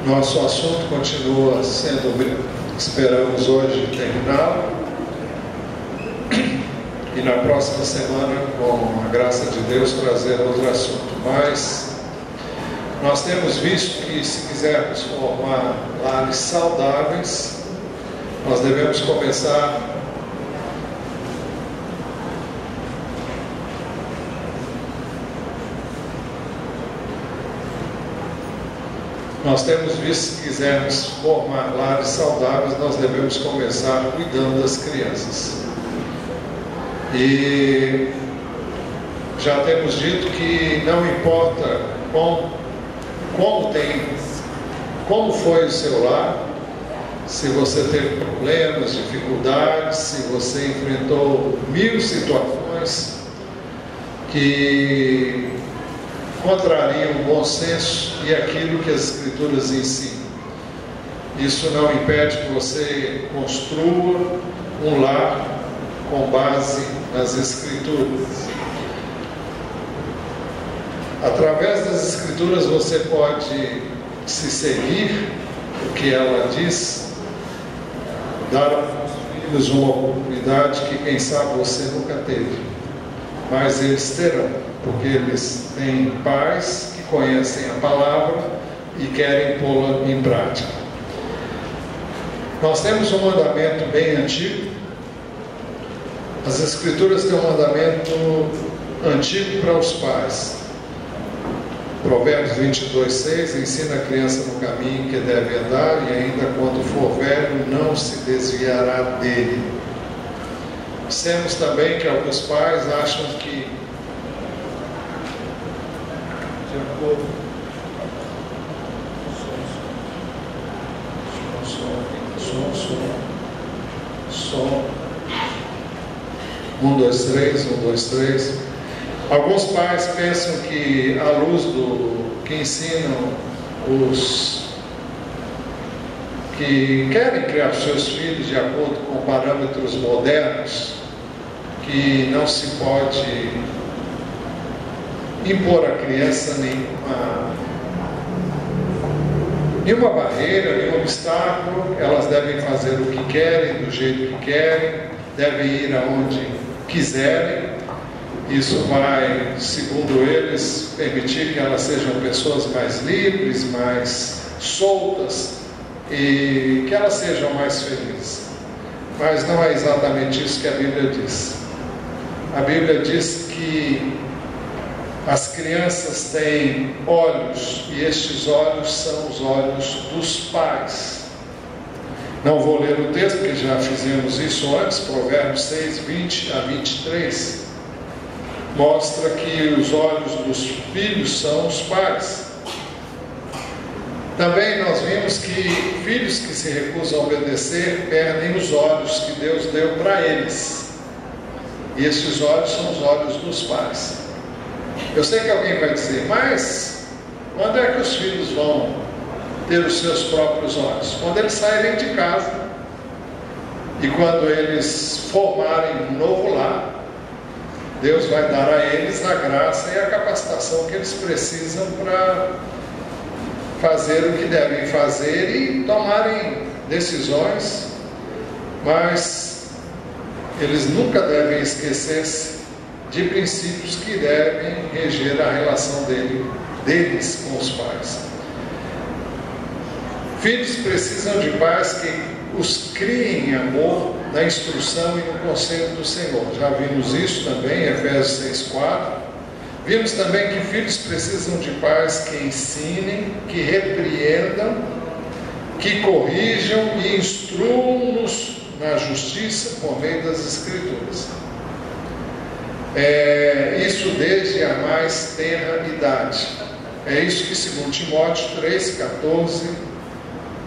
Nosso assunto continua sendo, esperamos hoje terminá-lo, e na próxima semana, com a graça de Deus, trazer outro assunto. Mas nós temos visto que, se quisermos formar lares saudáveis, nós devemos começar Nós temos visto que, se quisermos formar lares saudáveis, nós devemos começar cuidando das crianças. E já temos dito que não importa como foi o seu lar, se você teve problemas, dificuldades, se você enfrentou 1000 situações que contrariam o bom senso e aquilo que as Escrituras ensinam. Isso não impede que você construa um lar com base nas Escrituras. Através das Escrituras você pode se seguir o que ela diz, dar aos filhos uma oportunidade que, quem sabe, você nunca teve, mas eles terão, porque eles têm pais que conhecem a palavra e querem pô-la em prática. Nós temos um mandamento bem antigo. As Escrituras têm um mandamento antigo para os pais. Provérbios 22:6: ensina a criança no caminho que deve andar, e ainda quando for velho não se desviará dele. Dissemos também que alguns pais acham que, de acordo som 1, 2, 3, 1, 2, 3. Alguns pais pensam que, à luz do que ensinam os que querem criar seus filhos de acordo com parâmetros modernos, que não se pode impor à criança nenhuma barreira, nenhum obstáculo. Elas devem fazer o que querem, do jeito que querem, devem ir aonde quiserem. Isso vai, segundo eles, permitir que elas sejam pessoas mais livres, mais soltas, e que elas sejam mais felizes. Mas não é exatamente isso que a Bíblia diz. A Bíblia diz que as crianças têm olhos, e estes olhos são os olhos dos pais. Não vou ler o texto, porque já fizemos isso antes. Provérbios 6, 20 a 23 mostra que os olhos dos filhos são os pais. Também nós vimos que filhos que se recusam a obedecer perdem os olhos que Deus deu para eles, e esses olhos são os olhos dos pais. Eu sei que alguém vai dizer: mas quando é que os filhos vão ter os seus próprios olhos? Quando eles saírem de casa e quando eles formarem um novo lar. Deus vai dar a eles a graça e a capacitação que eles precisam para fazer o que devem fazer e tomarem decisões, mas eles nunca devem esquecer-se de princípios que devem reger a relação deles com os pais. Filhos precisam de pais que os criem em amor, na instrução e no conselho do Senhor. Já vimos isso também em Efésios 6:4. Vimos também que filhos precisam de pais que ensinem, que repreendam, que corrijam e instruam-nos na justiça por meio das Escrituras. Isso desde a mais tenra idade. É isso que, segundo Timóteo 3, 14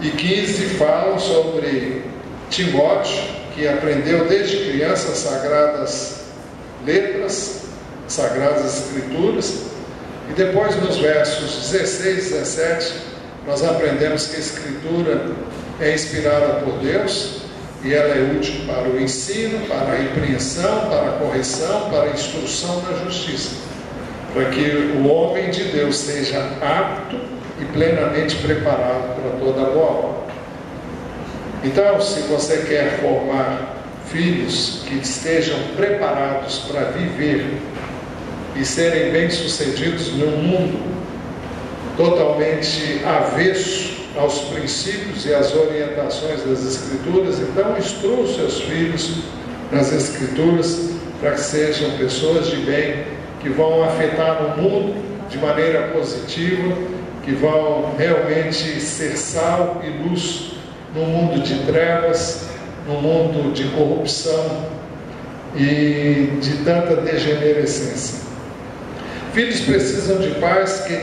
e 15 falam sobre Timóteo, que aprendeu desde criança as sagradas letras, sagradas escrituras, e depois nos versos 16 e 17 nós aprendemos que a escritura é inspirada por Deus e ela é útil para o ensino, para a repreensão, para a correção, para a instrução na justiça, para que o homem de Deus seja apto e plenamente preparado para toda boa obra. Então, se você quer formar filhos que estejam preparados para viver e serem bem-sucedidos num mundo totalmente avesso aos princípios e às orientações das Escrituras, então instrua os seus filhos nas Escrituras para que sejam pessoas de bem, que vão afetar o mundo de maneira positiva, que vão realmente ser sal e luz no mundo de trevas, no mundo de corrupção e de tanta degenerescência. Filhos precisam de pais que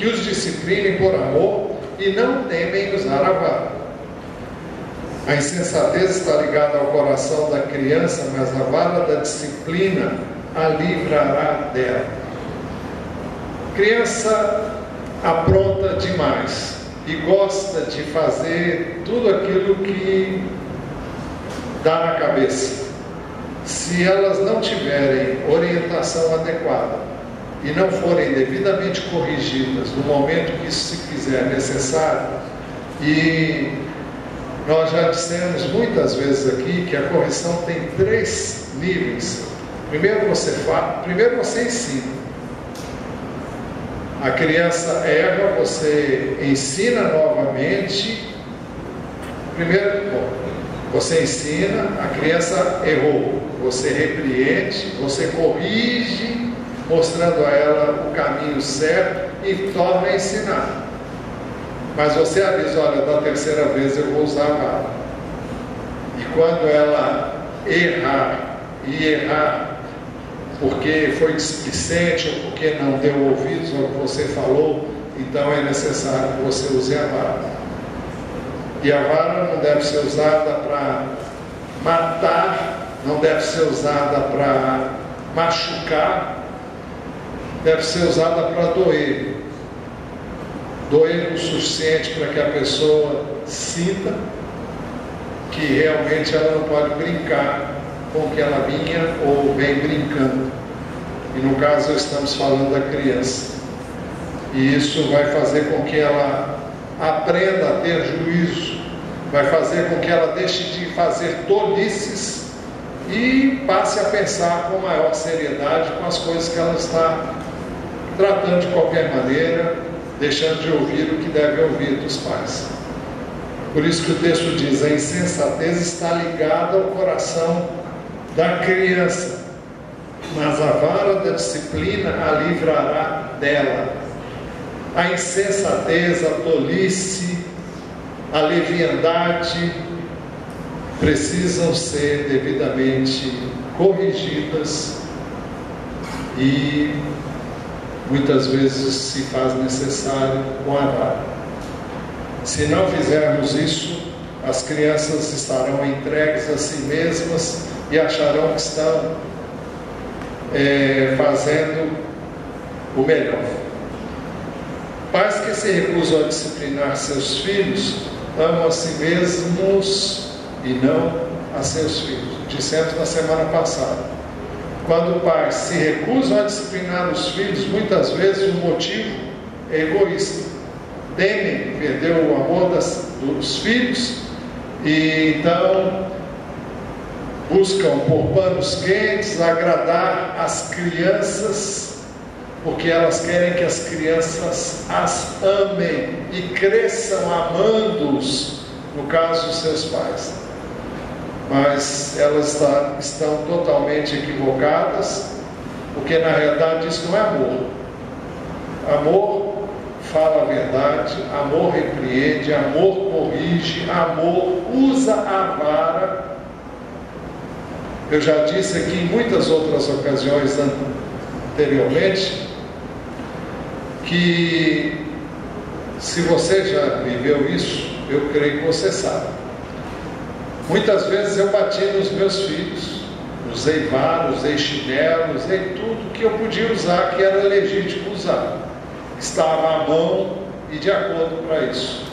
os disciplinem por amor e não temem usar a vara. A insensatez está ligada ao coração da criança, mas a vara da disciplina a livrará dela. Criança apronta demais e gosta de fazer tudo aquilo que dá na cabeça. Se elas não tiverem orientação adequada e não forem devidamente corrigidas no momento que isso se fizer necessário, e nós já dissemos muitas vezes aqui que a correção tem 3 níveis. Primeiro você ensina. A criança erra, você ensina novamente. Primeiro, você ensina, a criança errou, você repreende, você corrige, mostrando a ela o caminho certo e torna a ensinar. Mas você avisa, olha, da terceira vez eu vou usar a vara. E quando ela errar, porque foi displicente ou porque não deu ouvidos ao que você falou, então é necessário que você use a vara. E a vara não deve ser usada para matar, não deve ser usada para machucar, deve ser usada para doer. Doer o suficiente para que a pessoa sinta que realmente ela não pode brincar com o que ela vinha ou vem brincando. E no caso estamos falando da criança. E isso vai fazer com que ela aprenda a ter juízo, vai fazer com que ela deixe de fazer tolices e passe a pensar com maior seriedade com as coisas que ela está tratando de qualquer maneira, deixando de ouvir o que deve ouvir dos pais. Por isso que o texto diz: a insensatez está ligada ao coração da criança, mas a vara da disciplina a livrará dela. A insensatez, a tolice, a leviandade precisam ser devidamente corrigidas e muitas vezes se faz necessário com a vara. Se não fizermos isso, as crianças estarão entregues a si mesmas e acharão que estão fazendo o melhor. Pais que se recusam a disciplinar seus filhos amam a si mesmos e não a seus filhos. Dissemos na semana passada. Quando pais se recusam a disciplinar os filhos, muitas vezes o motivo é egoísta. Temem perder o amor dos filhos e então buscam por panos quentes agradar as crianças, porque elas querem que as crianças as amem e cresçam amando-os, no caso dos seus pais. Mas elas estão totalmente equivocadas, porque na realidade isso não é amor. Amor fala a verdade, amor repreende, amor corrige, amor usa a vara. Eu já disse aqui em muitas outras ocasiões anteriormente que, se você já viveu isso, eu creio que você sabe. Muitas vezes eu bati nos meus filhos, usei vara, usei chinelo, usei tudo que eu podia usar, que era legítimo usar. Estava à mão e de acordo para isso.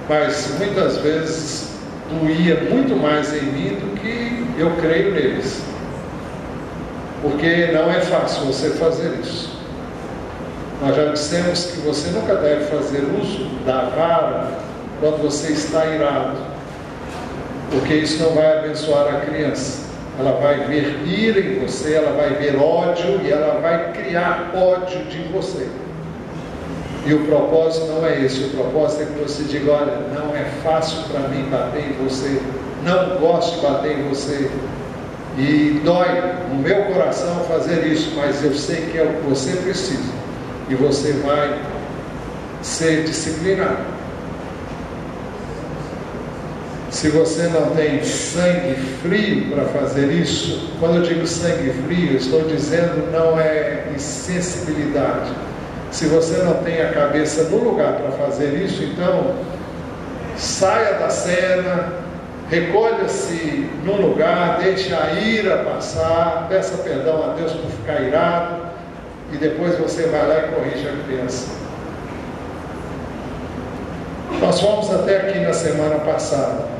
Mas muitas vezes doía muito mais em mim do que eu creio neles. Porque não é fácil você fazer isso. Nós já dissemos que você nunca deve fazer uso da vara quando você está irado, porque isso não vai abençoar a criança. Ela vai ver ira em você, ela vai ver ódio e ela vai criar ódio de você. E o propósito não é esse, o propósito é que você diga: olha, não é fácil para mim bater em você, não gosto de bater em você, e dói no meu coração fazer isso, mas eu sei que é o que você precisa, e você vai ser disciplinado. Se você não tem sangue frio para fazer isso, quando eu digo sangue frio, eu estou dizendo não é insensibilidade. Se você não tem a cabeça no lugar para fazer isso, então saia da cena, recolha-se no lugar, deixe a ira passar, peça perdão a Deus por ficar irado, e depois você vai lá e corrige a criança. Nós fomos até aqui na semana passada.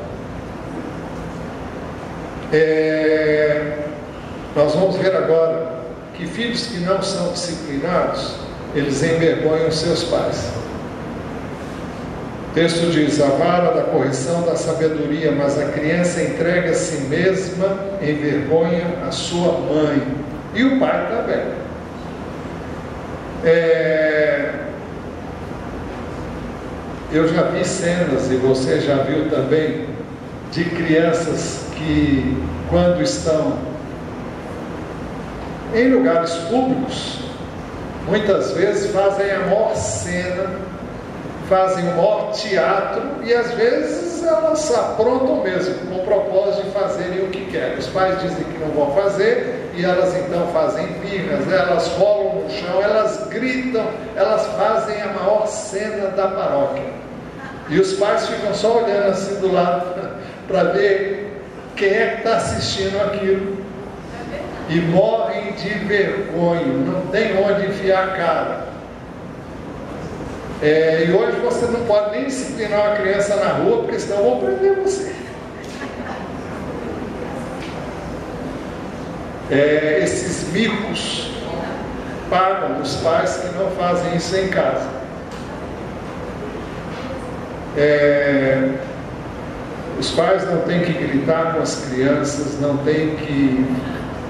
Nós vamos ver agora que filhos que não são disciplinados, eles envergonham seus pais. O texto diz: a vara da correção da sabedoria, mas a criança entrega a si mesma, envergonha a sua mãe. E o pai também. Eu já vi cenas, e você já viu também, de crianças que, quando estão em lugares públicos, muitas vezes fazem a maior cena, fazem o maior teatro, e às vezes elas aprontam mesmo, com o propósito de fazerem o que querem. Os pais dizem que não vão fazer, e elas então fazem birras, elas rolam no chão, elas gritam, elas fazem a maior cena da paróquia. E os pais ficam só olhando assim do lado para ver quem é que está assistindo aquilo, e morrem de vergonha, não tem onde enfiar a cara. E hoje você não pode nem disciplinar uma criança na rua, porque senão vão prender você. Esses micos pagam os pais que não fazem isso em casa. Os pais não têm que gritar com as crianças, não têm que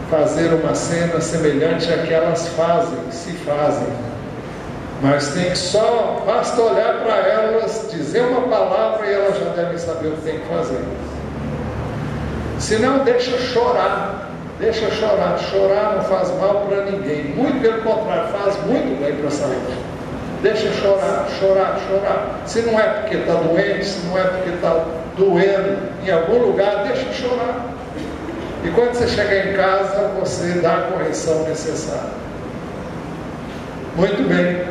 fazer uma cena semelhante à que elas se fazem, mas tem que basta olhar para elas, dizer uma palavra e elas já devem saber o que tem que fazer. Se não, deixa chorar, chorar não faz mal para ninguém, muito pelo contrário, faz muito bem para a saúde. Deixa chorar, se não é porque está doente, se não é porque está doendo em algum lugar, deixa chorar. E quando você chegar em casa, você dá a correção necessária. Muito bem.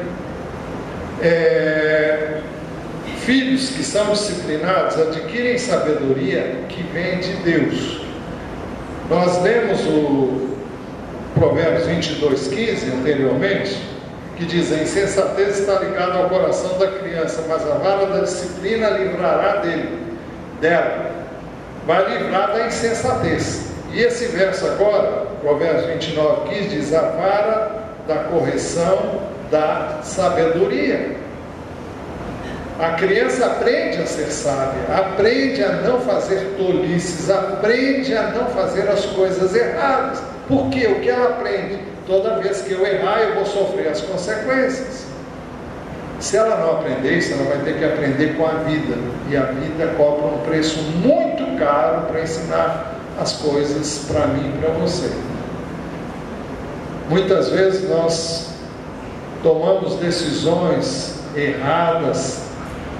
Filhos que são disciplinados adquirem sabedoria que vem de Deus. Nós lemos o Provérbios 22:15 anteriormente, que diz: a insensatez está ligada ao coração da criança, mas a vara da disciplina livrará dela. Vai livrar da insensatez. E esse verso agora, Provérbios 29:15, diz: a vara da correção da sabedoria. A criança aprende a ser sábia, aprende a não fazer tolices, aprende a não fazer as coisas erradas. Por quê? O que ela aprende? Toda vez que eu errar, eu vou sofrer as consequências. Se ela não aprender isso, ela vai ter que aprender com a vida. E a vida cobra um preço muito caro para ensinar as coisas para mim e para você. Muitas vezes nós tomamos decisões erradas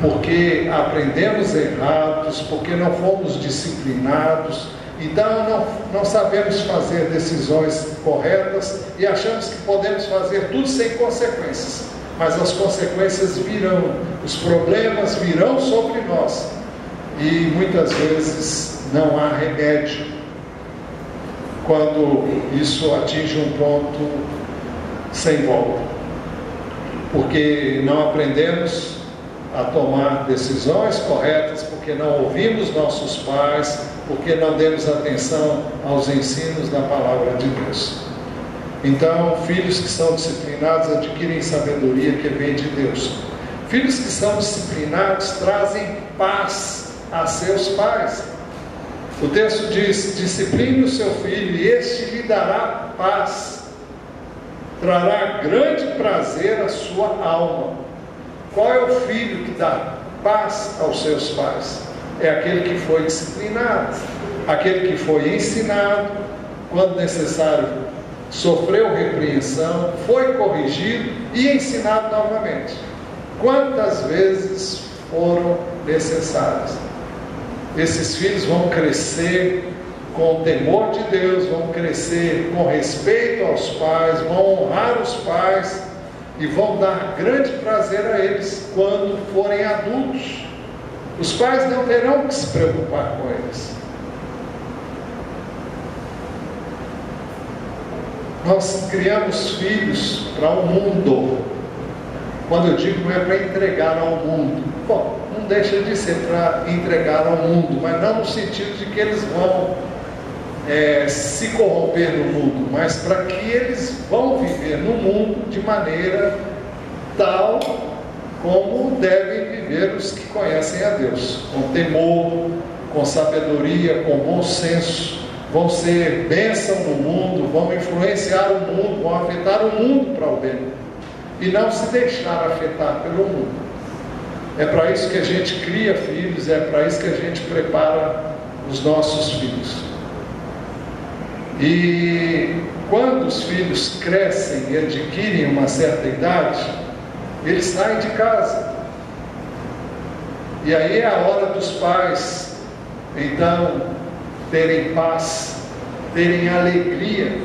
porque aprendemos errados, porque não fomos disciplinados, então não sabemos fazer decisões corretas e achamos que podemos fazer tudo sem consequências, mas as consequências virão, os problemas virão sobre nós e muitas vezes não há remédio quando isso atinge um ponto sem volta, porque não aprendemos a tomar decisões corretas, porque não ouvimos nossos pais, porque não demos atenção aos ensinos da palavra de Deus. Então, filhos que são disciplinados adquirem sabedoria que vem de Deus. Filhos que são disciplinados trazem paz a seus pais. O texto diz: discipline o seu filho e este lhe dará paz, trará grande prazer à sua alma. Qual é o filho que dá paz aos seus pais? É aquele que foi disciplinado, aquele que foi ensinado, quando necessário sofreu repreensão, foi corrigido e ensinado novamente. Quantas vezes foram necessárias? Esses filhos vão crescer com o temor de Deus, vão crescer com respeito aos pais, vão honrar os pais e vão dar grande prazer a eles quando forem adultos. Os pais não terão que se preocupar com eles. Nós criamos filhos para o mundo. Quando eu digo, não é para entregar ao mundo. Bom, não deixa de ser para entregar ao mundo, mas não no sentido de que eles vão se corromper no mundo, mas para que eles vão viver no mundo de maneira tal como devem viver os que conhecem a Deus, com temor, com sabedoria, com bom senso. Vão ser bênção no mundo, vão influenciar o mundo, vão afetar o mundo para o bem, e não se deixar afetar pelo mundo. É para isso que a gente cria filhos, é para isso que a gente prepara os nossos filhos. E quando os filhos crescem e adquirem uma certa idade, eles saem de casa. E aí é a hora dos pais, então, terem paz, terem alegria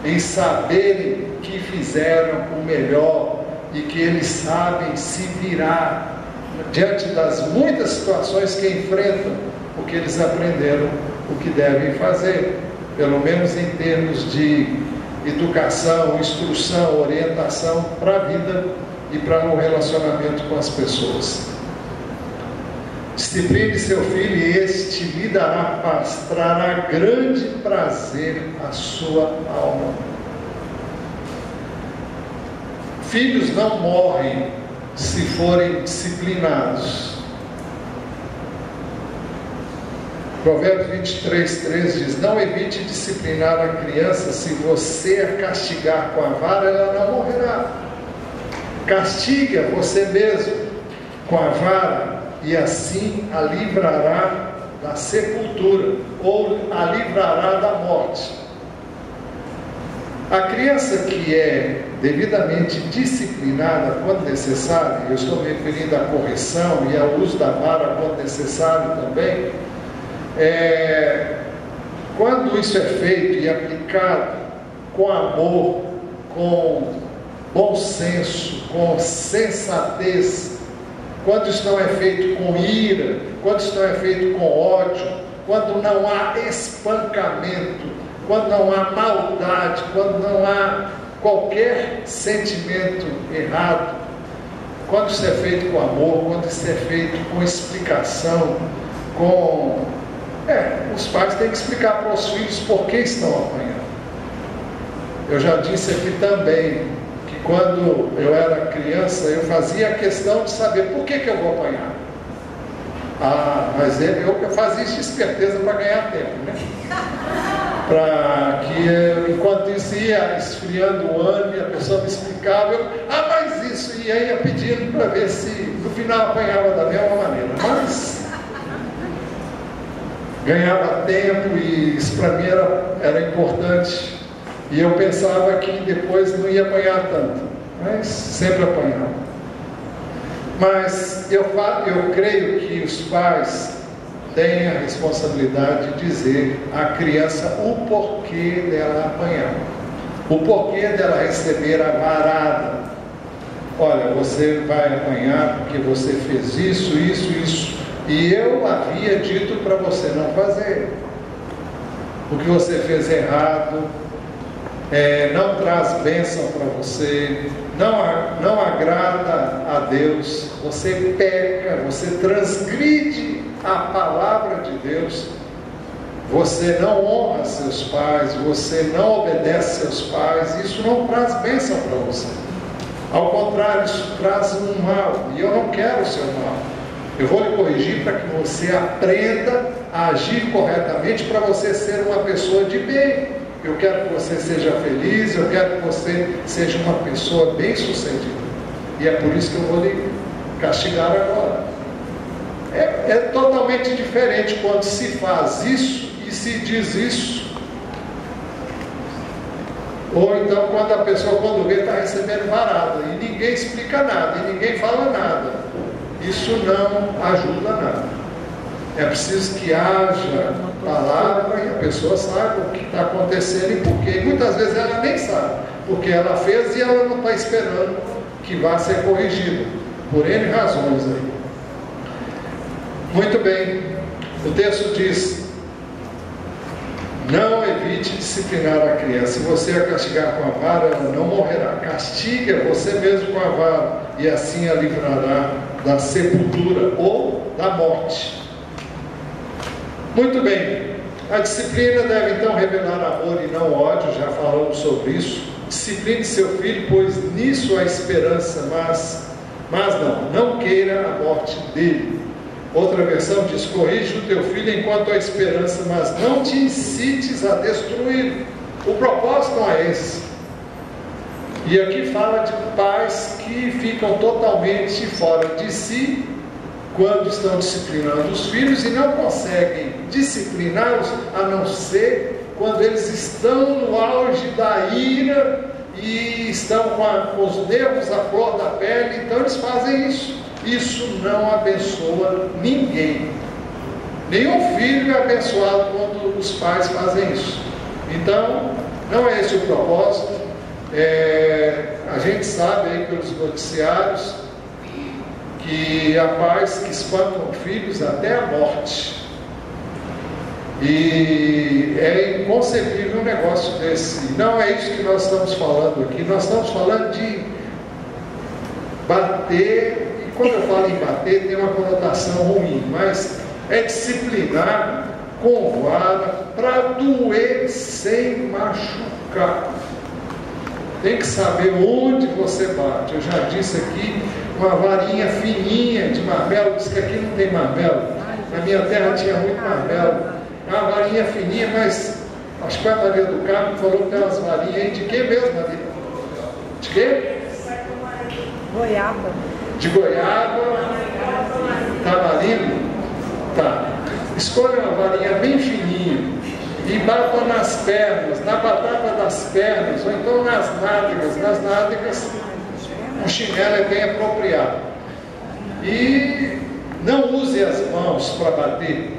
em saberem que fizeram o melhor e que eles sabem se virar diante das muitas situações que enfrentam, porque eles aprenderam o que devem fazer, pelo menos em termos de educação, instrução, orientação para a vida e para o relacionamento com as pessoas. Discipline seu filho e este lhe dará paz, trará grande prazer à sua alma. Filhos não morrem se forem disciplinados. Provérbios 23:3 diz: não evite disciplinar a criança, se você a castigar com a vara, ela não morrerá. Castigue-a você mesmo com a vara, e assim a livrará da sepultura, ou a livrará da morte. A criança que é devidamente disciplinada quando necessário, eu estou me referindo à correção e ao uso da vara quando necessário também, quando isso é feito e aplicado com amor, com bom senso, com sensatez, quando isso não é feito com ira, quando isso não é feito com ódio, quando não há espancamento, quando não há maldade, quando não há qualquer sentimento errado, quando isso é feito com amor, quando isso é feito com explicação, os pais têm que explicar para os filhos por que estão apanhando. Eu já disse aqui também que quando eu era criança, eu fazia a questão de saber por que eu vou apanhar. Mas eu fazia isso de esperteza para ganhar tempo, né? Para que, enquanto isso ia esfriando o ânimo e a pessoa me explicava, mas isso, e aí ia pedindo para ver se no final apanhava da mesma maneira. Mas ganhava tempo e isso para mim era importante. E eu pensava que depois não ia apanhar tanto, mas sempre apanhava. Mas eu creio que os pais têm a responsabilidade de dizer à criança o porquê dela apanhar, o porquê dela receber a varada. Olha, você vai apanhar porque você fez isso, isso, isso, e eu havia dito para você não fazer. O que você fez errado, não traz bênção para você, não agrada a Deus, você peca, você transgride a palavra de Deus. você não honra seus pais, você não obedece seus pais, isso não traz bênção para você. Ao contrário, isso traz um mal, e eu não quero o seu mal. Eu vou lhe corrigir para que você aprenda a agir corretamente, para você ser uma pessoa de bem. Eu quero que você seja feliz, eu quero que você seja uma pessoa bem-sucedida. E é por isso que eu vou lhe castigar agora. É totalmente diferente quando se faz isso e se diz isso. Ou então quando a pessoa, quando vê, está recebendo varada e ninguém explica nada, e ninguém fala nada. Isso não ajuda nada. É preciso que haja palavra e a pessoa saiba o que está acontecendo e por quê. Muitas vezes ela nem sabe, porque ela fez e ela não está esperando que vá ser corrigida, por N razões aí. Muito bem, o texto diz: não evite disciplinar a criança. Se você a castigar com a vara, ela não morrerá. Castigue você mesmo com a vara, e assim a livrará da sepultura ou da morte. Muito bem, a disciplina deve então revelar amor e não ódio, já falamos sobre isso. Discipline seu filho, pois nisso há esperança, mas não queira a morte dele. Outra versão diz: corrige o teu filho enquanto há esperança, mas não te incites a destruí-lo. O propósito não é esse. E aqui fala de pais que ficam totalmente fora de si quando estão disciplinando os filhos e não conseguem discipliná-los, a não ser quando eles estão no auge da ira e estão com os nervos à flor da pele. Então eles fazem isso. Isso não abençoa ninguém. Nenhum filho é abençoado quando os pais fazem isso. Então, não é esse o propósito. A gente sabe aí pelos noticiários que há pais que espancam filhos até a morte. E é inconcebível um negócio desse. Não é isso que nós estamos falando aqui. Nós estamos falando de bater. Quando eu falo em bater, tem uma conotação ruim, mas é disciplinar com vara para doer sem machucar. Tem que saber onde você bate. Eu já disse aqui, uma varinha fininha de marmelo, diz que aqui não tem marmelo. Na minha terra tinha muito marmelo. Uma varinha fininha, mas acho que a Maria do Carmo falou que tem umas varinhas aí de que mesmo, Maria? De quê? Goiaba. De goiaba, tamarindo, tá. Escolha uma varinha bem fininha e bata nas pernas, na batata das pernas, ou então nas nádegas. Nas nádegas, o chinelo é bem apropriado. E não use as mãos para bater.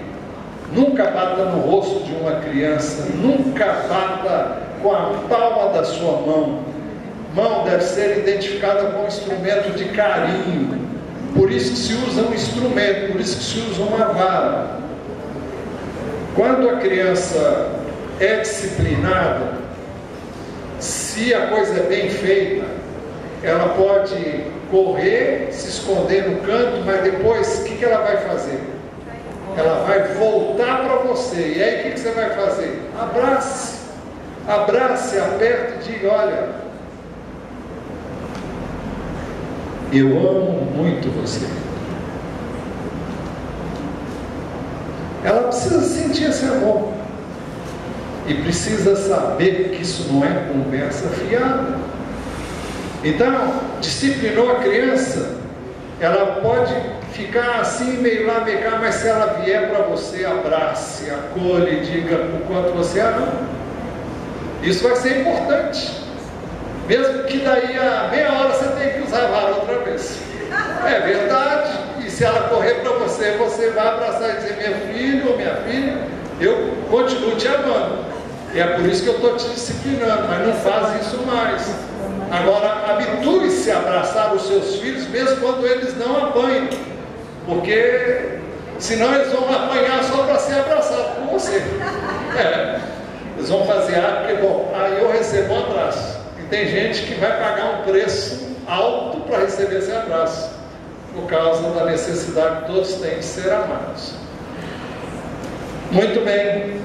Nunca bata no rosto de uma criança, nunca bata com a palma da sua mão. Mão deve ser identificada como instrumento de carinho. Por isso que se usa um instrumento, por isso que se usa uma vara. Quando a criança é disciplinada, se a coisa é bem feita, ela pode correr, se esconder no canto, mas depois o que ela vai fazer? Ela vai voltar para você. E aí o que você vai fazer? Abrace. Abrace, aperte e diga: olha, eu amo muito você. Ela precisa sentir esse amor. E precisa saber que isso não é conversa fiada. Então, disciplinou a criança, ela pode ficar assim, meio lá, meio cá, mas se ela vier para você, abrace, acolhe e diga o quanto você a ama. Isso vai ser importante. Mesmo que daí a meia hora você tenha que usar a vara outra vez. É verdade. E se ela correr para você, você vai abraçar e dizer: meu filho ou minha filha, eu continuo te amando. E é por isso que eu estou te disciplinando, mas não faz isso mais. Agora, habitue-se a abraçar os seus filhos, mesmo quando eles não apanham. Porque senão eles vão apanhar só para ser abraçado por você. Eles vão fazer porque, bom, aí eu recebo um abraço. Tem gente que vai pagar um preço alto para receber esse abraço, por causa da necessidade que todos têm de ser amados. Muito bem,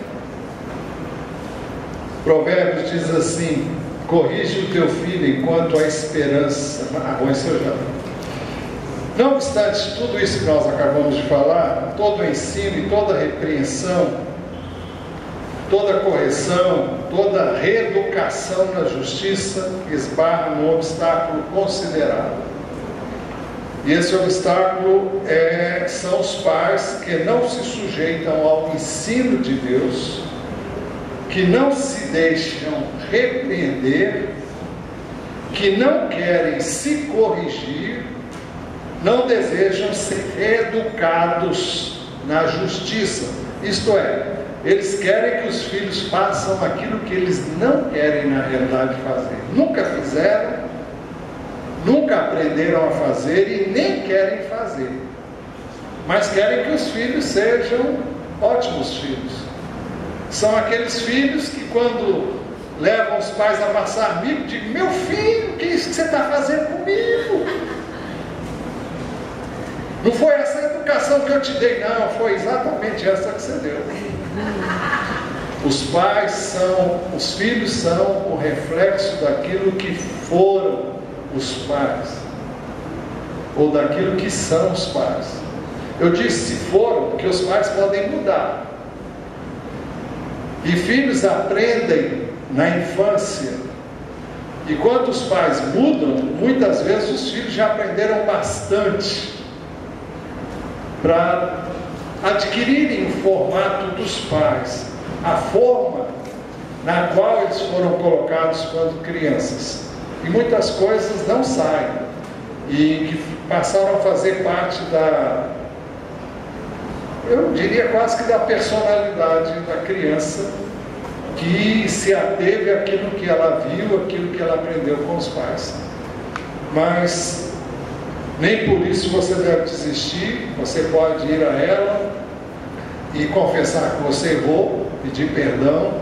Provérbios diz assim: corrige o teu filho enquanto há esperança. Bom, isso eu já. Não obstante tudo isso que nós acabamos de falar, todo o ensino e toda repreensão, toda correção, toda reeducação na justiça esbarra num obstáculo considerável. E esse obstáculo são os pais que não se sujeitam ao ensino de Deus, que não se deixam repreender, que não querem se corrigir, não desejam ser educados na justiça. Isto é, eles querem que os filhos façam aquilo que eles não querem na realidade fazer. Nunca fizeram, nunca aprenderam a fazer e nem querem fazer. Mas querem que os filhos sejam ótimos filhos. São aqueles filhos que quando levam os pais a passar mico, dizem: meu filho, o que é isso que você está fazendo comigo? Não foi essa educação que eu te dei, não, foi exatamente essa que você deu. Os filhos são o reflexo daquilo que foram os pais, ou daquilo que são os pais. Eu disse se foram, porque os pais podem mudar. E filhos aprendem na infância. E quando os pais mudam, muitas vezes os filhos já aprenderam bastante para adquirirem o formato dos pais, a forma na qual eles foram colocados quando crianças. E muitas coisas não saem, e que passaram a fazer parte eu diria quase que da personalidade da criança, que se ateve àquilo que ela viu, àquilo que ela aprendeu com os pais. Mas nem por isso você deve desistir. Você pode ir a ela e confessar que você errou, pedir perdão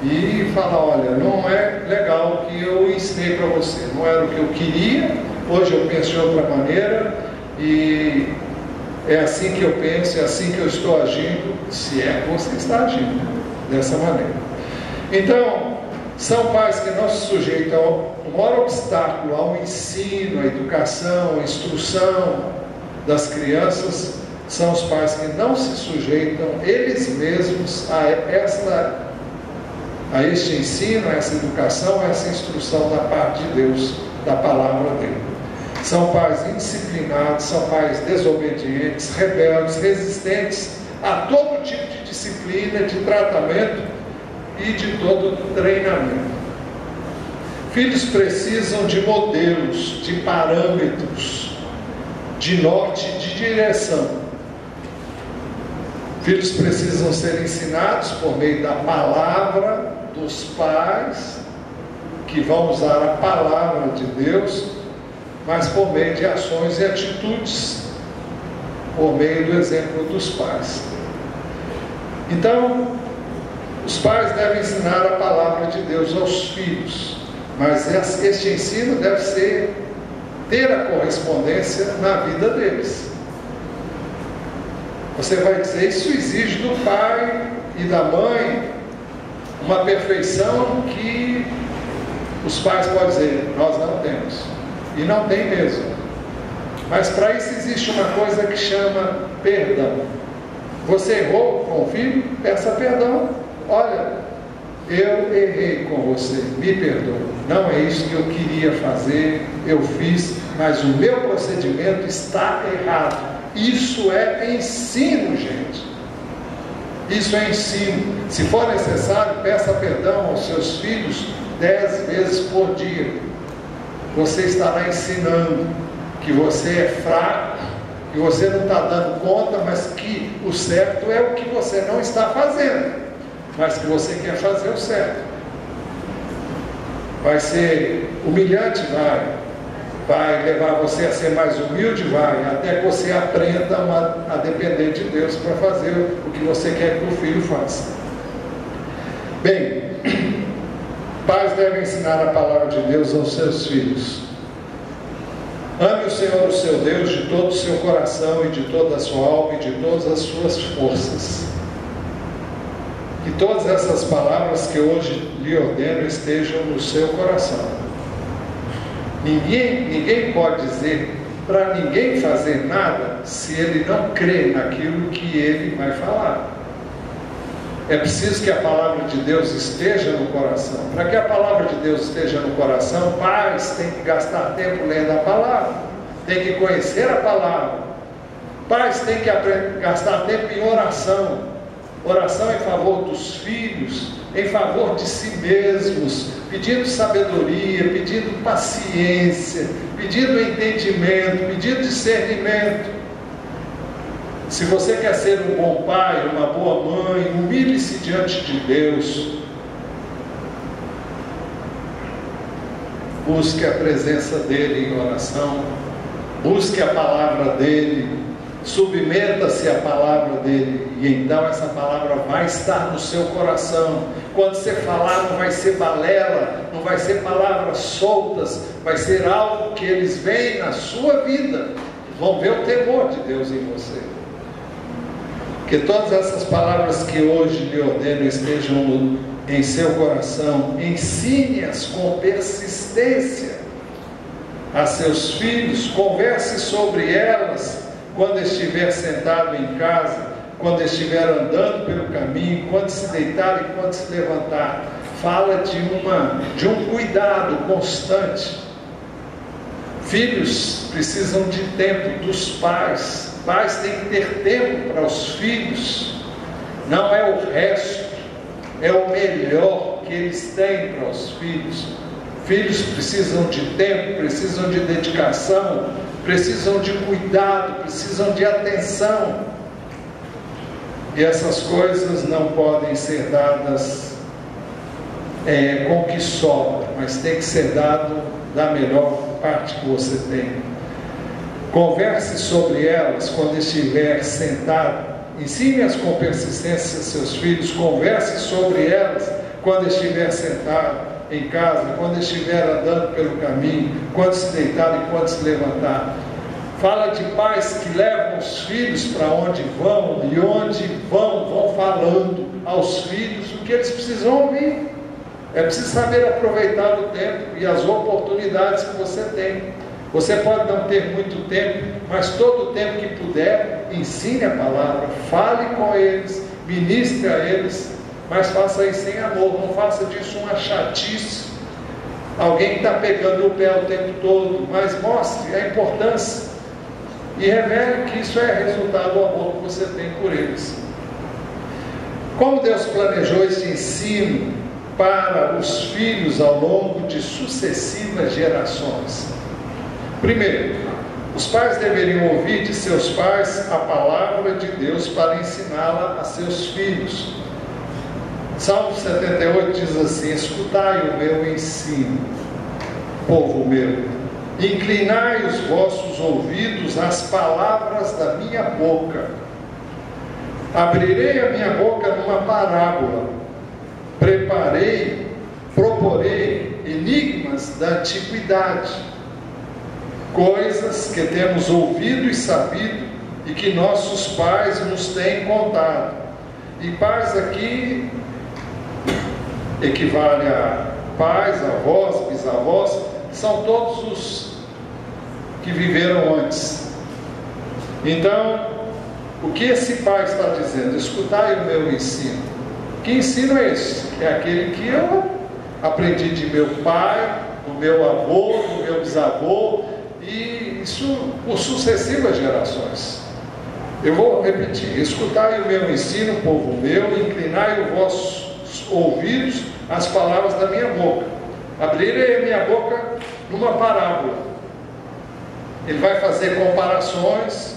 e falar: olha, não é legal o que eu ensinei para você, não era o que eu queria, hoje eu penso de outra maneira e é assim que eu penso, é assim que eu estou agindo, se é que você está agindo dessa maneira. Então, são pais que não se sujeitam. O maior obstáculo ao ensino, à educação, à instrução das crianças são os pais que não se sujeitam eles mesmos a este ensino, a essa educação, a essa instrução da parte de Deus, da palavra dele. São pais indisciplinados, são pais desobedientes, rebeldes, resistentes a todo tipo de disciplina, de tratamento e de todo treinamento. Filhos precisam de modelos, de parâmetros, de norte, de direção. Filhos precisam ser ensinados por meio da palavra dos pais, que vão usar a palavra de Deus, mas por meio de ações e atitudes, por meio do exemplo dos pais. Então, os pais devem ensinar a palavra de Deus aos filhos, mas este ensino deve ter a correspondência na vida deles. Você vai dizer: isso exige do pai e da mãe uma perfeição que os pais podem dizer: nós não temos. E não tem mesmo. Mas para isso existe uma coisa que chama perdão. Você errou com o filho? Peça perdão. Olha, eu errei com você, me perdoe. Não é isso que eu queria fazer, eu fiz, mas o meu procedimento está errado. Isso é ensino, gente. Isso é ensino. Se for necessário, peça perdão aos seus filhos 10 vezes por dia. Você estará ensinando que você é fraco, que você não está dando conta, mas que o certo é o que você não está fazendo, mas que você quer fazer o certo. Vai ser humilhante? Vai levar você a ser mais humilde? Vai, até que você aprenda a depender de Deus para fazer o que você quer que o filho faça. Bem, pais devem ensinar a palavra de Deus aos seus filhos. Ame o Senhor, o seu Deus, de todo o seu coração e de toda a sua alma e de todas as suas forças. que todas essas palavras que hoje lhe ordeno estejam no seu coração. Ninguém pode dizer para ninguém fazer nada se ele não crê naquilo que ele vai falar. É preciso que a palavra de Deus esteja no coração. Para que a palavra de Deus esteja no coração, pais têm que gastar tempo lendo a palavra, tem que conhecer a palavra. Pais têm que gastar tempo em oração. Oração em favor dos filhos, em favor de si mesmos, pedindo sabedoria, pedindo paciência, pedindo entendimento, pedindo discernimento. Se você quer ser um bom pai, uma boa mãe, humilhe-se diante de Deus. Busque a presença dEle em oração, busque a palavra dEle, submeta-se à palavra dEle, e então essa palavra vai estar no seu coração. Quando você falar, não vai ser balela, não vai ser palavras soltas, vai ser algo que eles veem na sua vida, vão ver o temor de Deus em você. Que todas essas palavras que hoje lhe ordeno estejam em seu coração. Ensine-as com persistência a seus filhos. Converse sobre elas quando estiver sentado em casa, quando estiver andando pelo caminho, quando se deitar e quando se levantar. Fala de um cuidado constante. Filhos precisam de tempo dos pais. Pais têm que ter tempo para os filhos. Não é o resto, é o melhor que eles têm para os filhos. Filhos precisam de tempo, precisam de dedicação, precisam de cuidado, precisam de atenção. E essas coisas não podem ser dadas com o que sobra, mas tem que ser dado da melhor parte que você tem. Converse sobre elas quando estiver sentado. Ensine-as com persistência a seus filhos. Converse sobre elas quando estiver sentado em casa, quando estiver andando pelo caminho, quando se deitar e quando se levantar. Fala de pais que levam os filhos para onde vão, e onde vão falando aos filhos o que eles precisam ouvir. É preciso saber aproveitar o tempo e as oportunidades que você tem. Você pode não ter muito tempo, mas todo o tempo que puder, ensine a palavra, fale com eles, ministre a eles, mas faça isso sem amor, não faça disso uma chatice. Alguém que está pegando o pé o tempo todo, mas mostre a importância e revele que isso é resultado do amor que você tem por eles. Como Deus planejou esse ensino para os filhos ao longo de sucessivas gerações? Primeiro, os pais deveriam ouvir de seus pais a palavra de Deus para ensiná-la a seus filhos. Salmo 78 diz assim: escutai o meu ensino, povo meu, inclinai os vossos ouvidos às palavras da minha boca. Abrirei a minha boca numa parábola, proporei enigmas da antiguidade, coisas que temos ouvido e sabido e que nossos pais nos têm contado. E pais aqui equivale a pais, avós, bisavós, são todos os que viveram antes. Então, o que esse pai está dizendo? Escutai o meu ensino. Que ensino é esse? É aquele que eu aprendi de meu pai, do meu avô, do meu bisavô, e isso por sucessivas gerações. Eu vou repetir: escutai o meu ensino, povo meu, inclinai os vossos ouvidos às palavras da minha boca. Abrirei a minha boca numa parábola. Ele vai fazer comparações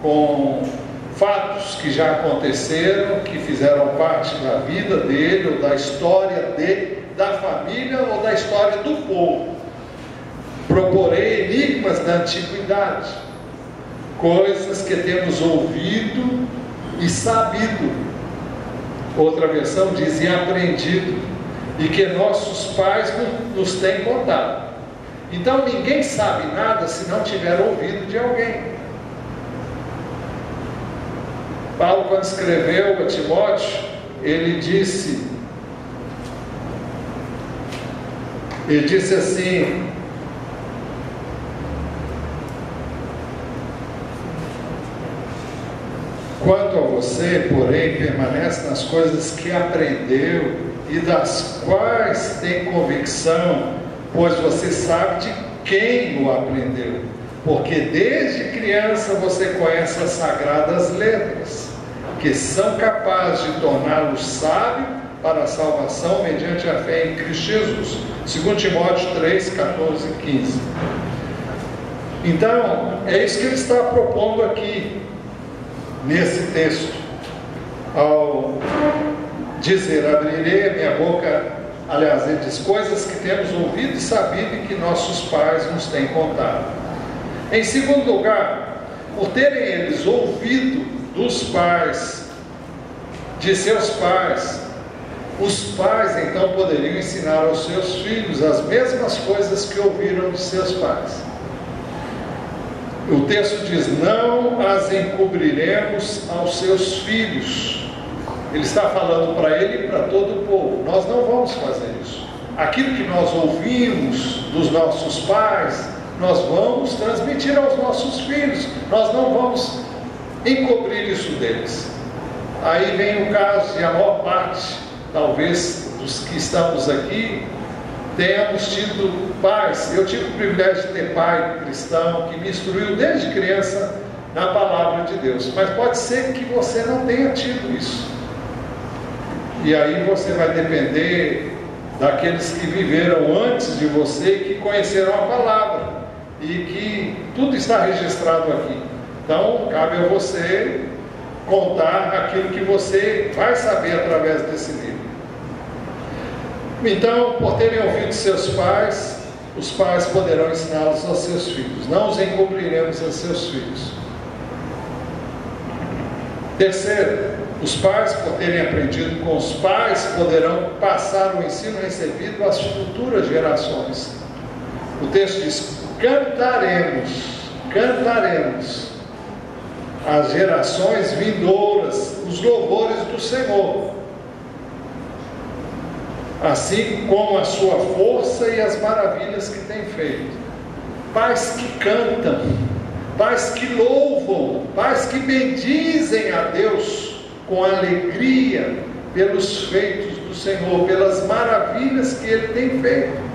com fatos que já aconteceram, que fizeram parte da vida dele, ou da história dele, da família, ou da história do povo. Proporei enigmas da antiguidade, coisas que temos ouvido e sabido. Outra versão diz: e aprendido, e que nossos pais nos têm contado. Então ninguém sabe nada se não tiver ouvido de alguém. Paulo, quando escreveu a Timóteo, ele disse assim: quanto a você, porém, permanece nas coisas que aprendeu e das quais tem convicção, pois você sabe de quem o aprendeu, porque desde criança você conhece as sagradas letras, que são capazes de torná-lo sábio para a salvação mediante a fé em Cristo Jesus. 2 Timóteo 3, 14 e 15. Então, é isso que ele está propondo aqui, nesse texto, ao dizer: abrirei a minha boca, aliás, ele diz, coisas que temos ouvido e sabido e que nossos pais nos têm contado. Em segundo lugar, por terem eles ouvido dos pais, de seus pais, os pais então poderiam ensinar aos seus filhos as mesmas coisas que ouviram de seus pais. O texto diz: não as encobriremos aos seus filhos. Ele está falando para ele e para todo o povo. Nós não vamos fazer isso. Aquilo que nós ouvimos dos nossos pais, nós vamos transmitir aos nossos filhos. Nós não vamos encobrir isso deles. Aí vem o caso de a maior parte, talvez, dos que estamos aqui, tenhamos tido pais. Eu tive o privilégio de ter pai cristão que me instruiu desde criança na palavra de Deus, mas pode ser que você não tenha tido isso, e aí você vai depender daqueles que viveram antes de você, que conheceram a palavra e que tudo está registrado aqui. Então cabe a você contar aquilo que você vai saber através desse livro. Então, por terem ouvido seus pais, os pais poderão ensiná-los aos seus filhos. Não os encobriremos aos seus filhos. Terceiro, os pais, por terem aprendido com os pais, poderão passar o ensino recebido às futuras gerações. O texto diz: cantaremos às gerações vindouras os louvores do Senhor, assim como a sua força e as maravilhas que tem feito. Pais que cantam, pais que louvam, pais que bendizem a Deus com alegria pelos feitos do Senhor, pelas maravilhas que Ele tem feito.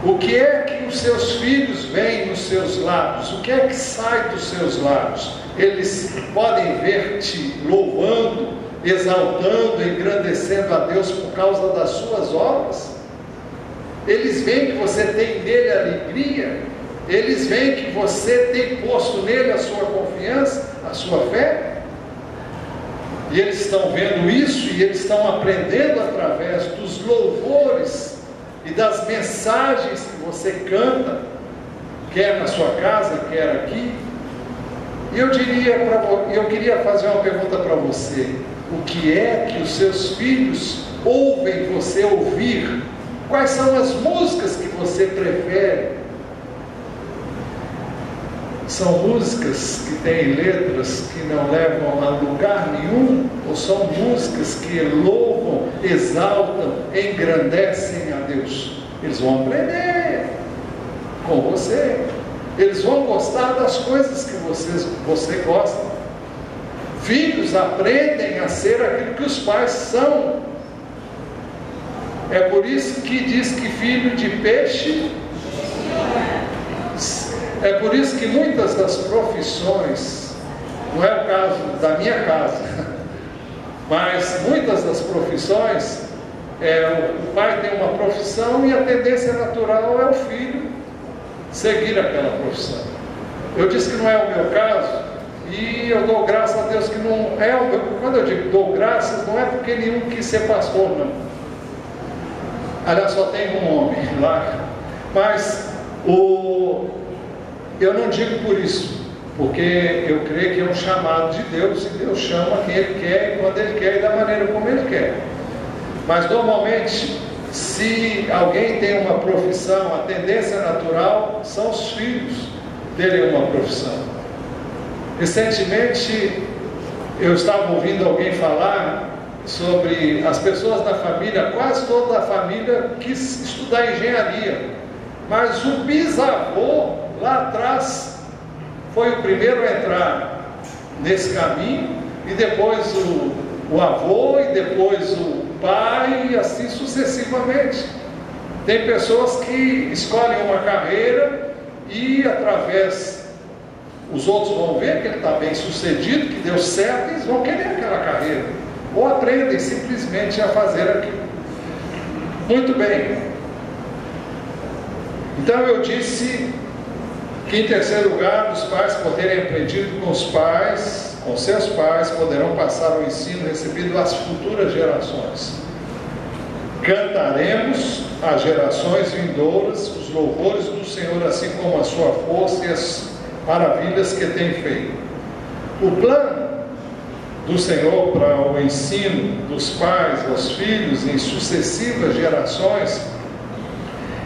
O que é que os seus filhos veem nos seus lábios? O que é que sai dos seus lábios? Eles podem ver-te louvando, exaltando, engrandecendo a Deus por causa das suas obras? Eles veem que você tem nele alegria? Eles veem que você tem posto nele a sua confiança, a sua fé? E eles estão vendo isso e eles estão aprendendo através dos louvores e das mensagens que você canta, quer na sua casa, quer aqui. E eu queria fazer uma pergunta para você: o que é que os seus filhos ouvem você ouvir? Quais são as músicas que você prefere? São músicas que têm letras que não levam a lugar nenhum? Ou são músicas que louvam, exaltam, engrandecem a Deus? Eles vão aprender com você. Eles vão gostar das coisas que você gosta. Filhos aprendem a ser aquilo que os pais são. É por isso que diz que filho de peixe... É por isso que muitas das profissões, não é o caso da minha casa, mas muitas das profissões, o pai tem uma profissão e a tendência natural é o filho seguir aquela profissão. Eu disse que não é o meu caso, e eu dou graças a Deus que não é o meu. Quando eu digo dou graças, não é porque nenhum quis ser pastor, não. Aliás, só tem um homem lá, mas eu não digo por isso, porque eu creio que é um chamado de Deus, e Deus chama quem Ele quer, e quando Ele quer, e da maneira como Ele quer. Mas normalmente, se alguém tem uma profissão, a tendência natural são os filhos terem uma profissão. Recentemente, eu estava ouvindo alguém falar sobre as pessoas da família, quase toda a família quis estudar engenharia, mas o bisavô lá atrás foi o primeiro a entrar nesse caminho, e depois o avô, e depois o pai, e assim sucessivamente. Tem pessoas que escolhem uma carreira e através, os outros vão ver que ele está bem sucedido, que deu certo, e eles vão querer aquela carreira, ou aprendem simplesmente a fazer aquilo. Muito bem. Então eu disse que, em terceiro lugar, os pais, por terem aprendido com os pais, com seus pais, poderão passar o ensino recebido às futuras gerações. Cantaremos às gerações vindouras os louvores do Senhor, assim como a sua força e as maravilhas que tem feito. O plano do Senhor para o ensino dos pais aos filhos em sucessivas gerações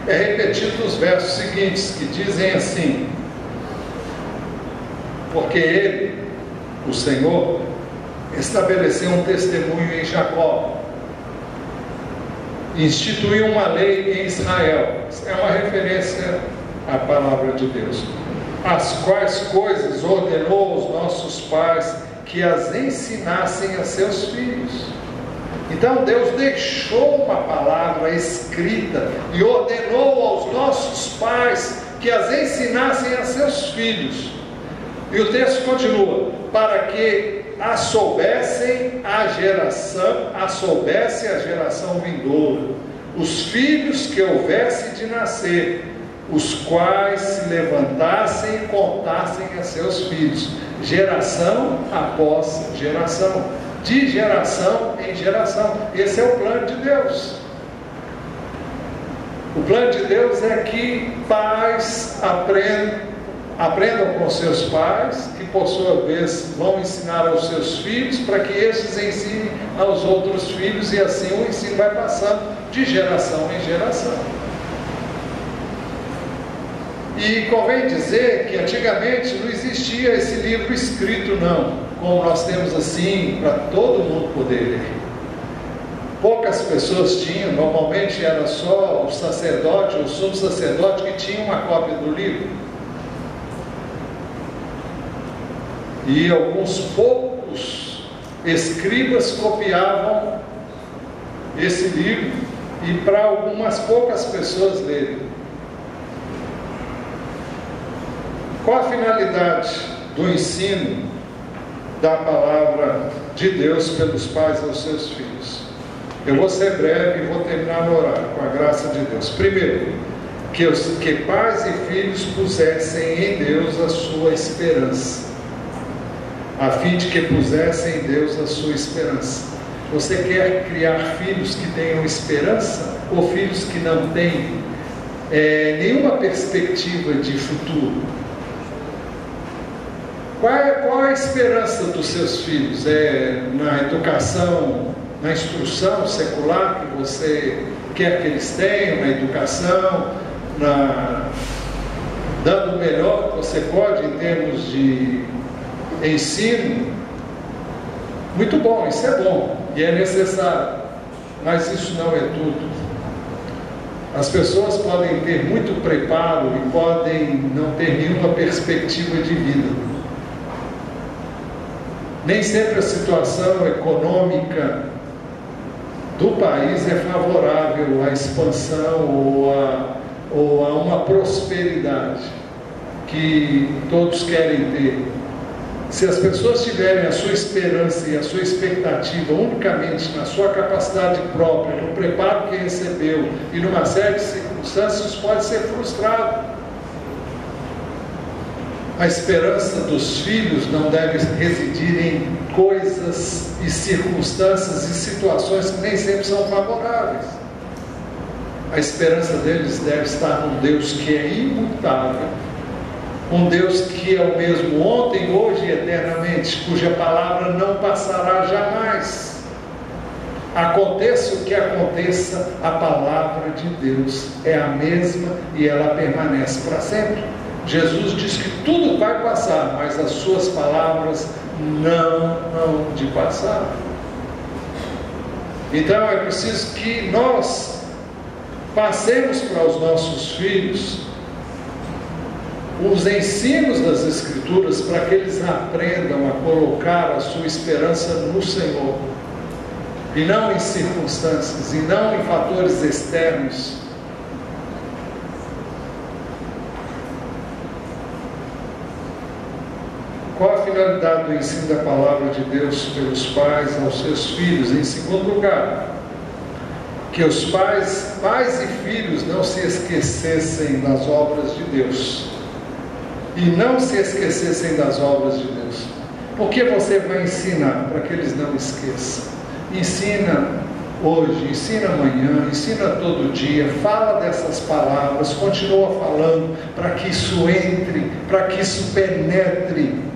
é repetido nos versos seguintes, que dizem assim: porque Ele, o Senhor, estabeleceu um testemunho em Jacó, instituiu uma lei em Israel. É uma referência à palavra de Deus. As quais coisas ordenou aos nossos pais que as ensinassem a seus filhos. Então Deus deixou uma palavra escrita e ordenou aos nossos pais que as ensinassem a seus filhos. E o texto continua: para que a soubesse a geração vindoura, os filhos que houvesse de nascer, os quais se levantassem e contassem a seus filhos, geração após geração, de geração em geração. Esse é o plano de Deus. O plano de Deus é que pais aprendam com seus pais, que por sua vez vão ensinar aos seus filhos, para que estes ensinem aos outros filhos, e assim o ensino vai passando de geração em geração. E convém dizer que antigamente não existia esse livro escrito, não, como nós temos assim, para todo mundo poder ler. Poucas pessoas tinham, normalmente era só o sacerdote ou o subsacerdote que tinha uma cópia do livro. E alguns poucos escribas copiavam esse livro, e para algumas poucas pessoas lerem. Qual a finalidade do ensino da palavra de Deus pelos pais aos seus filhos? Eu vou ser breve e vou terminar no horário, com a graça de Deus. Primeiro, que pais e filhos pusessem em Deus a sua esperança, a fim de que pusessem em Deus a sua esperança. Você quer criar filhos que tenham esperança, ou filhos que não têm nenhuma perspectiva de futuro? Qual a esperança dos seus filhos? É na educação, na instrução secular que você quer que eles tenham, na educação, dando o melhor que você pode em termos de ensino? Muito bom, isso é bom e é necessário, mas isso não é tudo. As pessoas podem ter muito preparo e podem não ter nenhuma perspectiva de vida. Nem sempre a situação econômica do país é favorável à expansão ou a uma prosperidade que todos querem ter. Se as pessoas tiverem a sua esperança e a sua expectativa unicamente na sua capacidade própria, no preparo que recebeu e numa série de circunstâncias, isso pode ser frustrado. A esperança dos filhos não deve residir em coisas e circunstâncias e situações que nem sempre são favoráveis. A esperança deles deve estar num Deus que é imutável, um Deus que é o mesmo ontem, hoje e eternamente, cuja palavra não passará jamais. Aconteça o que aconteça, a palavra de Deus é a mesma e ela permanece para sempre. Jesus diz que tudo vai passar, mas as suas palavras não hão de passar. Então é preciso que nós passemos para os nossos filhos os ensinos das Escrituras, para que eles aprendam a colocar a sua esperança no Senhor, e não em circunstâncias, e não em fatores externos. Qual a finalidade do ensino da palavra de Deus pelos pais aos seus filhos? Em segundo lugar, que os pais e filhos não se esquecessem das obras de Deus. E não se esquecessem das obras de Deus. Por que você vai ensinar? Para que eles não esqueçam. Ensina hoje, ensina amanhã, ensina todo dia, fala dessas palavras, continua falando, para que isso entre, para que isso penetre.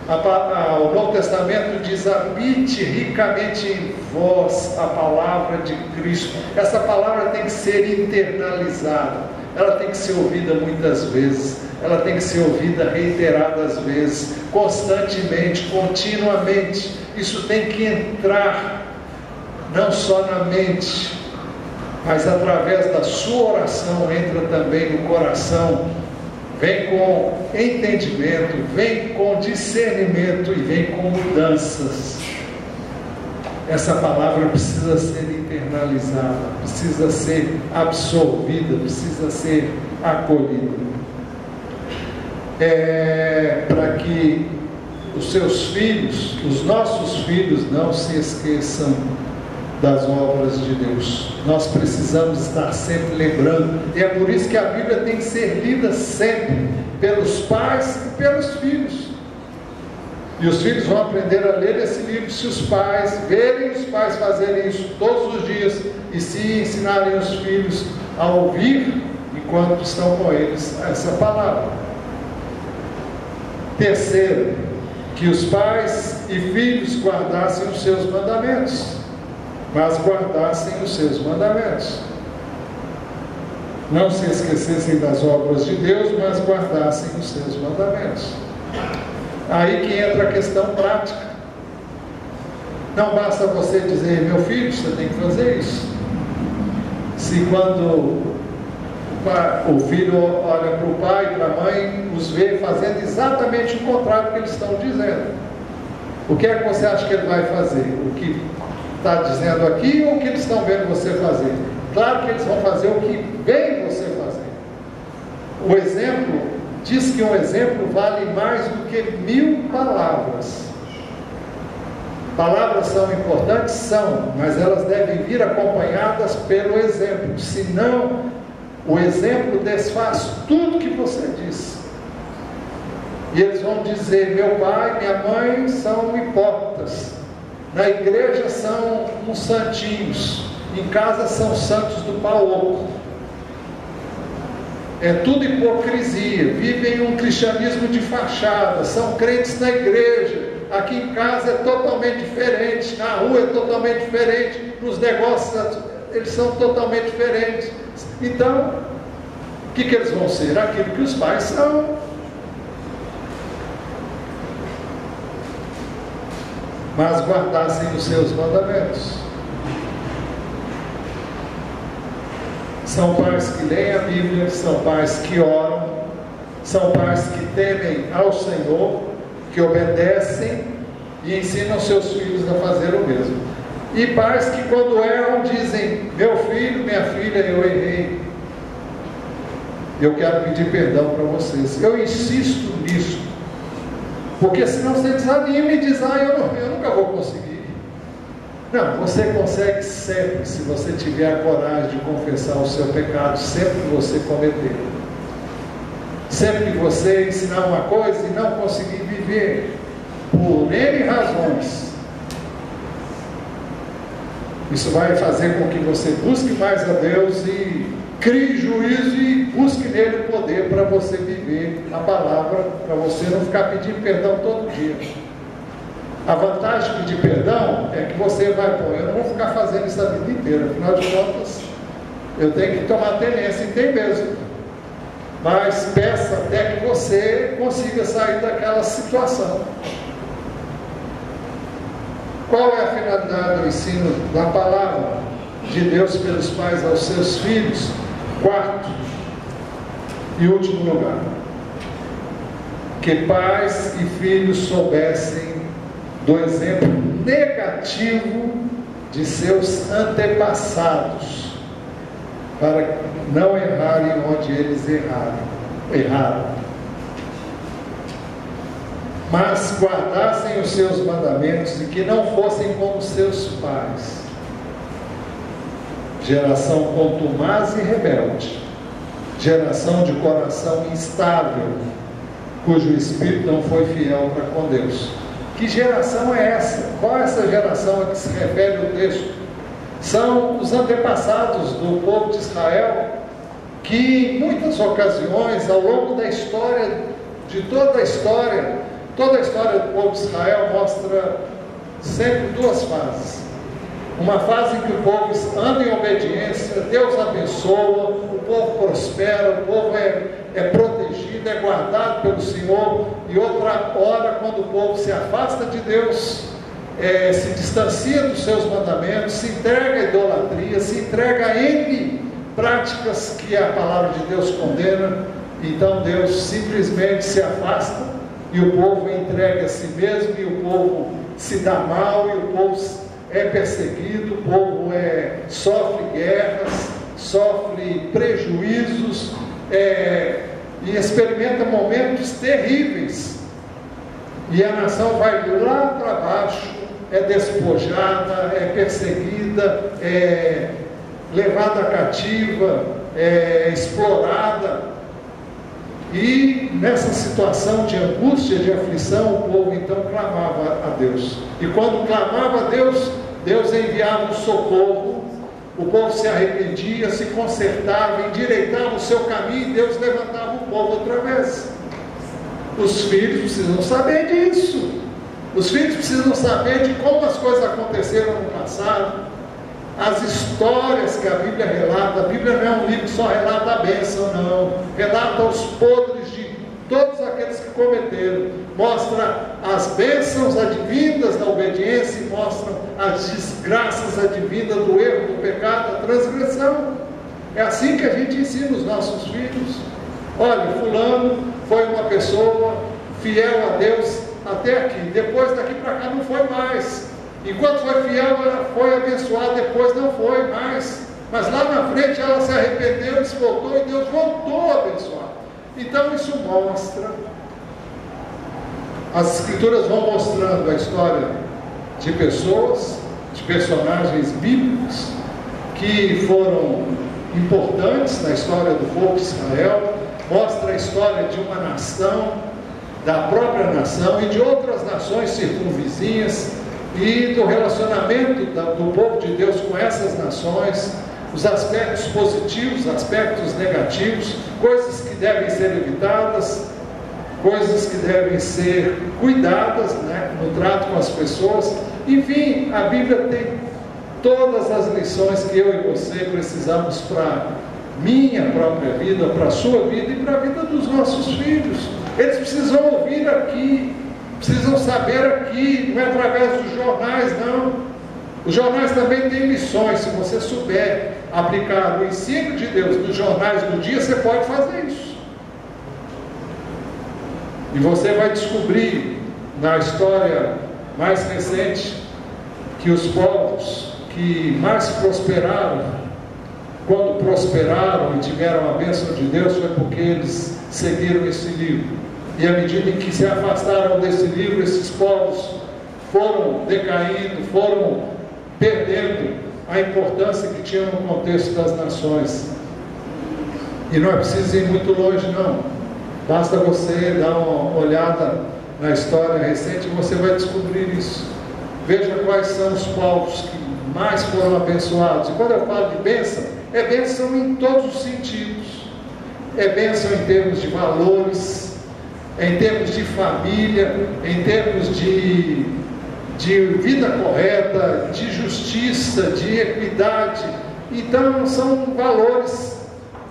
O Novo Testamento diz: habite ricamente em vós a palavra de Cristo. Essa palavra tem que ser internalizada, ela tem que ser ouvida muitas vezes, ela tem que ser ouvida reiteradas vezes, constantemente, continuamente. Isso tem que entrar não só na mente, mas através da sua oração, entra também no coração. Vem com entendimento, vem com discernimento e vem com mudanças. Essa palavra precisa ser internalizada, precisa ser absorvida, precisa ser acolhida. Para que os seus filhos, os nossos filhos, não se esqueçam das obras de Deus. Nós precisamos estar sempre lembrando, e é por isso que a Bíblia tem que ser lida sempre pelos pais e pelos filhos. E os filhos vão aprender a ler esse livro se os pais verem os pais fazerem isso todos os dias e se ensinarem os filhos a ouvir enquanto estão com eles essa palavra. Terceiro, que os pais e filhos guardassem os seus mandamentos, mas guardassem os seus mandamentos. Não se esquecessem das obras de Deus, mas guardassem os seus mandamentos. Aí que entra a questão prática. Não basta você dizer: meu filho, você tem que fazer isso. Se quando o filho olha para o pai e para a mãe, os vê fazendo exatamente o contrário do que eles estão dizendo, o que é que você acha que ele vai fazer? O que está dizendo aqui ou o que eles estão vendo você fazer? Claro que eles vão fazer o que vem você fazer. O exemplo diz que um exemplo vale mais do que 1000 palavras. Palavras são importantes? São, mas elas devem vir acompanhadas pelo exemplo, senão o exemplo desfaz tudo que você disse. E eles vão dizer: meu pai e minha mãe são hipócritas, na igreja são uns santinhos, em casa são santos do pau oco. É tudo hipocrisia, vivem um cristianismo de fachada, são crentes na igreja, aqui em casa é totalmente diferente, na rua é totalmente diferente, nos negócios eles são totalmente diferentes. Então, o que eles vão ser? Aquilo que os pais são. Mas guardassem os seus mandamentos. São pais que leem a Bíblia, são pais que oram, são pais que temem ao Senhor, que obedecem e ensinam seus filhos a fazer o mesmo. E pais que quando erram dizem: meu filho, minha filha, eu errei, eu quero pedir perdão para vocês. Eu insisto nisso, porque senão você desanima e diz: eu nunca vou conseguir. Não, você consegue sempre, se você tiver a coragem de confessar o seu pecado, sempre que você cometer. Sempre que você ensinar uma coisa e não conseguir viver, por N razões, isso vai fazer com que você busque mais a Deus e crie juízo e busque nele o poder para você viver a palavra, para você não ficar pedindo perdão todo dia. A vantagem de pedir perdão é que você vai: pô, eu não vou ficar fazendo isso a vida inteira, afinal de contas eu tenho que tomar tenência, e tem mesmo. Mas peça até que você consiga sair daquela situação. Qual é a finalidade do ensino da palavra de Deus pelos pais aos seus filhos? Quarto e último lugar, que pais e filhos soubessem do exemplo negativo de seus antepassados, para não errarem onde eles erraram, mas guardassem os seus mandamentos e que não fossem como seus pais, geração contumaz e rebelde, geração de coração instável, cujo espírito não foi fiel para com Deus. Que geração é essa? Qual é essa geração a que se refere o texto? São os antepassados do povo de Israel, que em muitas ocasiões, ao longo da história, de toda a história do povo de Israel mostra sempre duas fases. Uma fase em que o povo anda em obediência, Deus abençoa, o povo prospera, o povo é protegido, é guardado pelo Senhor. E outra hora, quando o povo se afasta de Deus, se distancia dos seus mandamentos, se entrega à idolatria, se entrega a N práticas que a palavra de Deus condena. Então Deus simplesmente se afasta e o povo entrega a si mesmo, e o povo se dá mal, e o povo é perseguido, o povo sofre guerras, sofre prejuízos, e experimenta momentos terríveis, e a nação vai lá para baixo, é despojada, é perseguida, é levada cativa, é explorada. E nessa situação de angústia, de aflição, o povo então clamava a Deus. E quando clamava a Deus, Deus enviava um socorro, o povo se arrependia, se consertava, endireitava o seu caminho, e Deus levantava o povo outra vez. Os filhos precisam saber disso. Os filhos precisam saber de como as coisas aconteceram no passado. As histórias que a Bíblia relata, a Bíblia não é um livro que só relata a bênção, não. Relata os podres de todos aqueles que cometeram. Mostra as bênçãos advindas da obediência e mostram as desgraças advindas do erro, do pecado, da transgressão. É assim que a gente ensina os nossos filhos. Olha, fulano foi uma pessoa fiel a Deus até aqui. Depois daqui para cá não foi mais. Enquanto foi fiel, ela foi abençoada, depois não foi mais. Mas lá na frente ela se arrependeu, se voltou e Deus voltou a abençoar. Então isso mostra, as Escrituras vão mostrando a história de pessoas, de personagens bíblicos que foram importantes na história do povo de Israel, mostra a história de uma nação, da própria nação e de outras nações circunvizinhas, e do relacionamento do povo de Deus com essas nações, os aspectos positivos, aspectos negativos, coisas que devem ser evitadas, coisas que devem ser cuidadas, né, no trato com as pessoas. Enfim, a Bíblia tem todas as lições que eu e você precisamos para minha própria vida, para a sua vida e para a vida dos nossos filhos. Eles precisam ouvir aqui, precisam saber aqui, não é através dos jornais, não. Os jornais também têm lições. Se você souber aplicar o ensino de Deus nos jornais do dia, você pode fazer isso. E você vai descobrir na história mais recente que os povos que mais prosperaram, quando prosperaram e tiveram a bênção de Deus, foi porque eles seguiram esse livro. E à medida em que se afastaram desse livro, esses povos foram decaindo, foram perdendo a importância que tinham no contexto das nações. E não é preciso ir muito longe, não. Basta você dar uma olhada na história recente e você vai descobrir isso. Veja quais são os povos que mais foram abençoados. E quando eu falo de bênção, é bênção em todos os sentidos. É bênção em termos de valores, em termos de família, em termos de vida correta, de justiça, de equidade. Então são valores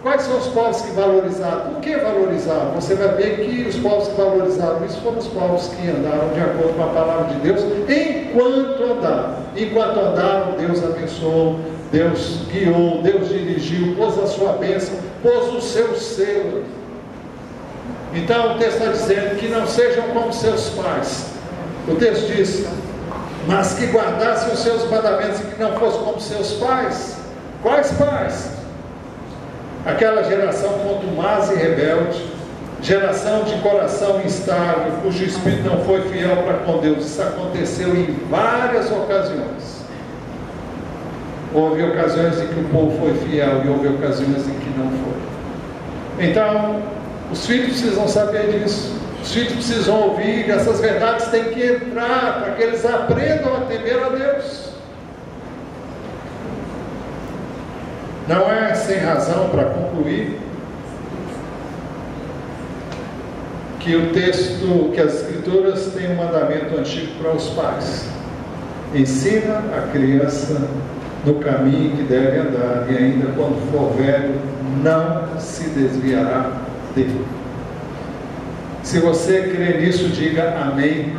Quais são os povos que valorizaram? Por que valorizaram? Você vai ver que os povos que valorizaram isso foram os povos que andaram de acordo com a palavra de Deus, enquanto andaram. Enquanto andaram, Deus abençoou, Deus guiou, Deus dirigiu, pôs a sua bênção, pôs o seu selo. Então o texto está dizendo que não sejam como seus pais. O texto diz, mas que guardassem os seus mandamentos e que não fossem como seus pais. Quais pais? Aquela geração contumaz e rebelde, geração de coração instável, cujo espírito não foi fiel para com Deus. Isso aconteceu em várias ocasiões. Houve ocasiões em que o povo foi fiel e houve ocasiões em que não foi. Então, os filhos precisam saber disso. Os filhos precisam ouvir, essas verdades têm que entrar para que eles aprendam a temer a Deus. Não é sem razão, para concluir, que o texto, que as Escrituras têm um mandamento antigo para os pais. Ensina a criança no caminho que deve andar, e ainda quando for velho, não se desviará dele. Se você crê nisso, diga amém.